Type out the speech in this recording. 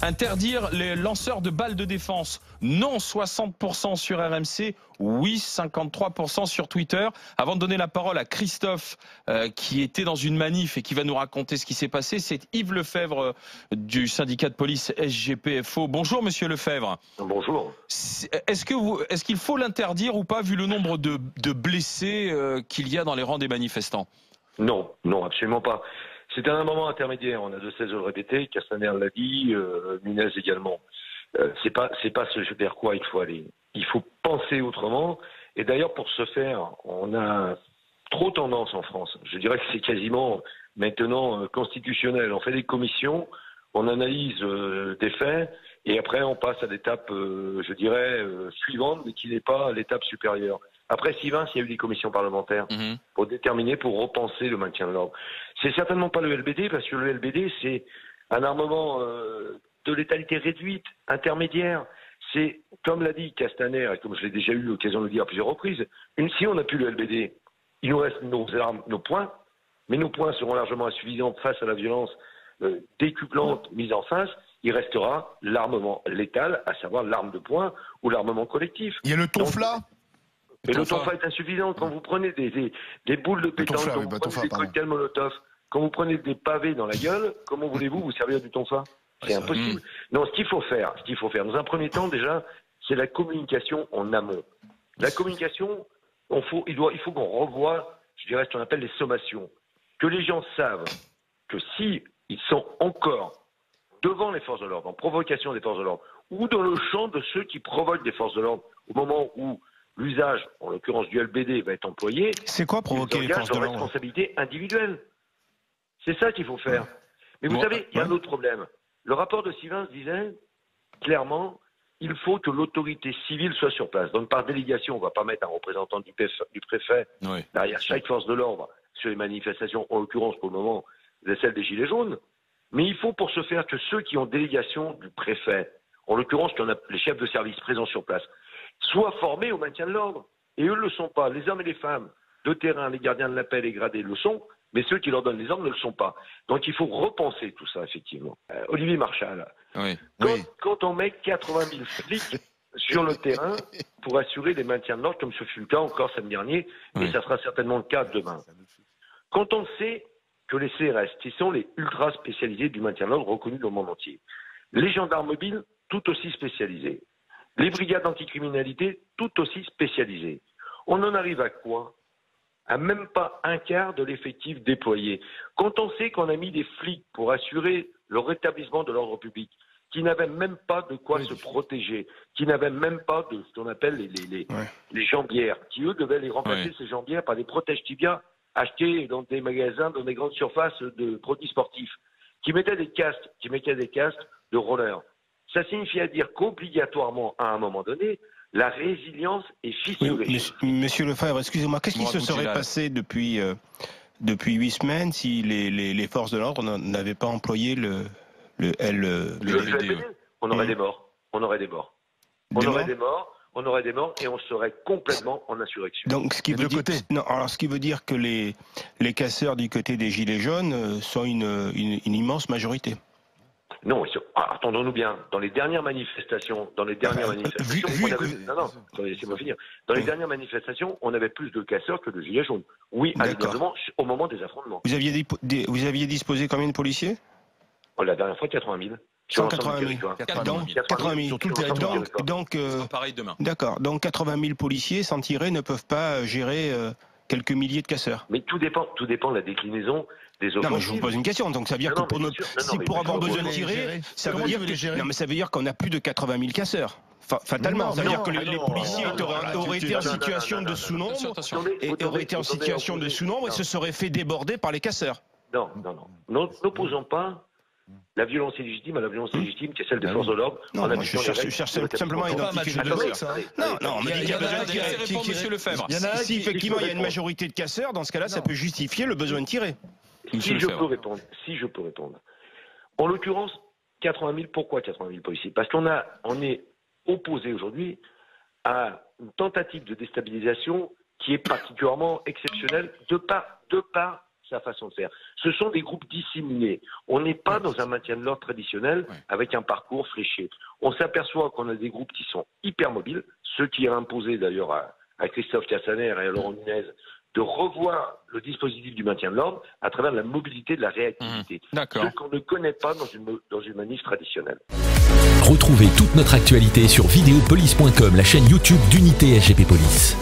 Interdire les lanceurs de balles de défense. Non, 60% sur RMC. Oui, 53% sur Twitter. Avant de donner la parole à Christophe, qui était dans une manif et qui va nous raconter ce qui s'est passé, c'est Yves Lefebvre du syndicat de police SGPFO. Bonjour, monsieur Lefebvre. Bonjour. Est-ce qu'il faut l'interdire ou pas, vu le nombre de blessés qu'il y a dans les rangs des manifestants? Non, non, absolument pas. C'est un moment intermédiaire. On a de cesse de le répéter. Castaner l'a dit, Nunez également. C'est pas ce vers quoi il faut aller. Il faut penser autrement. Et d'ailleurs, pour ce faire, on a trop tendance en France. Je dirais que c'est quasiment maintenant constitutionnel. On fait des commissions, on analyse des faits, et après on passe à l'étape, je dirais, suivante, mais qui n'est pas l'étape supérieure. Après Sivins, il y a eu des commissions parlementaires pour déterminer, pour repenser le maintien de l'ordre. C'est certainement pas le LBD, parce que le LBD, c'est un armement de létalité réduite, intermédiaire. C'est, comme l'a dit Castaner, et comme je l'ai déjà eu l'occasion de le dire à plusieurs reprises, si on n'a plus le LBD, il nous reste nos armes, nos poings, mais nos poings seront largement insuffisants face à la violence décuplante mise en face. Il restera l'armement létal, à savoir l'arme de poing ou l'armement collectif. Il y a le tonfla. Et le tonfa est insuffisant. Quand vous prenez des boules de pétanque, quand vous prenez des cocktails Molotov, quand vous prenez des pavés dans la gueule, comment voulez-vous vous servir du tonfa? C'est impossible. Non, ce qu'il faut faire, dans un premier temps déjà, c'est la communication en amont. La communication, il faut qu'on revoie, je dirais, ce qu'on appelle les sommations. Que les gens savent que si ils sont encore devant les forces de l'ordre, en provocation des forces de l'ordre, ou dans le champ de ceux qui provoquent des forces de l'ordre, au moment où l'usage, en l'occurrence du LBD, va être employé, c'est quoi provoquer les forces de l'ordre? Responsabilité individuelle. C'est ça qu'il faut faire. Mais vous savez, il y a un autre problème. Le rapport de Sivins disait clairement, il faut que l'autorité civile soit sur place. Donc par délégation, on ne va pas mettre un représentant du préfet derrière chaque force de l'ordre sur les manifestations, en l'occurrence pour le moment, celle des Gilets jaunes. Mais il faut pour ce faire que ceux qui ont délégation du préfet, en l'occurrence les chefs de service présents sur place, soient formés au maintien de l'ordre. Et eux ne le sont pas. Les hommes et les femmes de terrain, les gardiens de la paix, les gradés le sont, mais ceux qui leur donnent les ordres ne le sont pas. Donc il faut repenser tout ça, effectivement. Olivier Marchal, quand on met 80 000 flics sur le terrain pour assurer les maintiens de l'ordre, comme ce fut le cas encore samedi dernier, et ça sera certainement le cas demain. Quand on sait que les CRS, qui sont les ultra spécialisés du maintien de l'ordre reconnus dans le monde entier, les gendarmes mobiles, tout aussi spécialisés, les brigades anticriminalité, tout aussi spécialisées. On en arrive à quoi? À même pas un quart de l'effectif déployé. Quand on sait qu'on a mis des flics pour assurer le rétablissement de l'ordre public, qui n'avaient même pas de quoi se protéger, qui n'avaient même pas de ce qu'on appelle les jambières, qui eux devaient les remplacer ces jambières par des protèges tibias achetés dans des magasins, dans des grandes surfaces de produits sportifs, qui mettaient des casques de roller. Ça signifie à dire qu'obligatoirement, à un moment donné, la résilience est fissurée. Oui, monsieur Lefebvre, excusez-moi, qu'est-ce qui se serait passé depuis 8 semaines si les forces de l'ordre n'avaient pas employé le LBD? On aurait des morts. On aurait des morts. On aurait des morts et on serait complètement en insurrection. Donc, ce qui veut dire que les casseurs du côté des Gilets jaunes sont une immense majorité. Non, attendons-nous bien. Dans les dernières manifestations, laissez-moi finir. Dans les dernières manifestations, on avait plus de casseurs que de gilets jaunes. Oui, indéniablement, au moment des affrontements. Vous aviez disposé combien de policiers? La dernière fois, 80 000. 180 000. 80 000. Sur tout le territoire. Donc, pareil demain. D'accord. Donc 80 000 policiers sans tirer ne peuvent pas gérer quelques milliers de casseurs. Mais tout dépend de la déclinaison des offensives. Non, mais je vous pose une question. Donc ça veut dire que pour avoir besoin de tirer, ça veut dire qu'on n'a plus de 80 000 casseurs. Fatalement, ça veut dire que les policiers auraient été en situation de sous-nombre et se seraient fait déborder par les casseurs. Non. N'opposons pas la violence illégitime à la violence légitime qui est celle des forces de l'ordre. Non, moi je cherche simplement à identifier le besoin. Non, mais il y a besoin de tirer. Monsieur Lefebvre. Si effectivement il y a une majorité de casseurs, dans ce cas-là, ça peut justifier le besoin de tirer. Si je peux répondre. En l'occurrence, 80 000, pourquoi 80 000 policiers? Parce qu'on est opposé aujourd'hui à une tentative de déstabilisation qui est particulièrement exceptionnelle de par sa façon de faire. Ce sont des groupes disséminés. On n'est pas dans un maintien de l'ordre traditionnel avec un parcours fléché. On s'aperçoit qu'on a des groupes qui sont hyper mobiles, ceux qui ont imposé d'ailleurs à Christophe Castaner et à Laurent Nunez de revoir le dispositif du maintien de l'ordre à travers la mobilité de la réactivité. Ce qu'on ne connaît pas dans une manif traditionnelle. Retrouvez toute notre actualité sur videopolice.com, la chaîne YouTube d'Unité SGP Police.